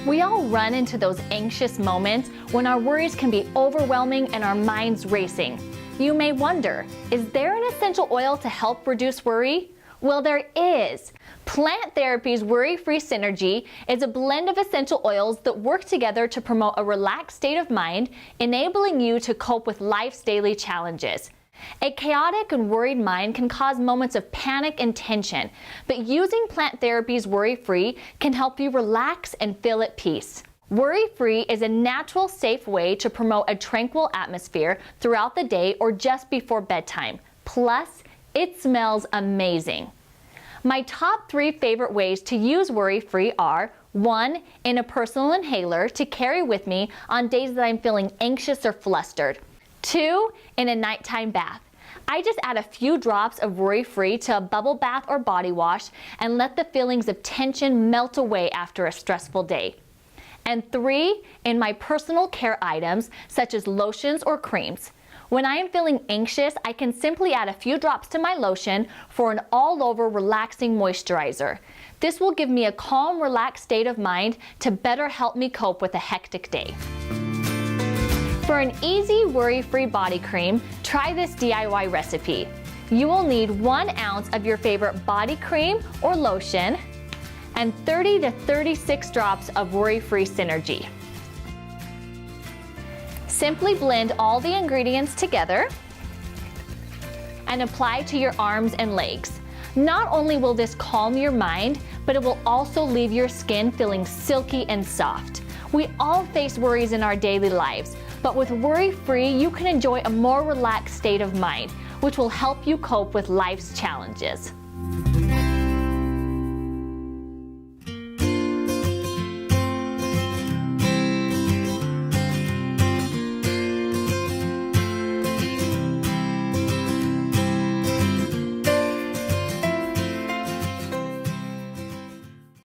We all run into those anxious moments when our worries can be overwhelming and our minds racing. You may wonder, is there an essential oil to help reduce worry? Well, there is. Plant Therapy's Worry-Free Synergy is a blend of essential oils that work together to promote a relaxed state of mind, enabling you to cope with life's daily challenges. A chaotic and worried mind can cause moments of panic and tension, but using Plant Therapy's Worry-Free can help you relax and feel at peace. Worry-free is a natural, safe way to promote a tranquil atmosphere throughout the day or just before bedtime. Plus, it smells amazing. My top 3 favorite ways to use Worry-Free are: 1. In a personal inhaler to carry with me on days that I'm feeling anxious or flustered. 2. In a nighttime bath. I just add a few drops of Worry-Free to a bubble bath or body wash and let the feelings of tension melt away after a stressful day. And 3. In my personal care items such as lotions or creams. When I am feeling anxious, I can simply add a few drops to my lotion for an all-over relaxing moisturizer. This will give me a calm, relaxed state of mind to better help me cope with a hectic day. For an easy, worry-free body cream, try this DIY recipe. You will need 1 ounce of your favorite body cream or lotion and 30 to 36 drops of Worry-Free Synergy. Simply blend all the ingredients together and apply to your arms and legs. Not only will this calm your mind, but it will also leave your skin feeling silky and soft. We all face worries in our daily lives, but with Worry-Free, you can enjoy a more relaxed state of mind, which will help you cope with life's challenges.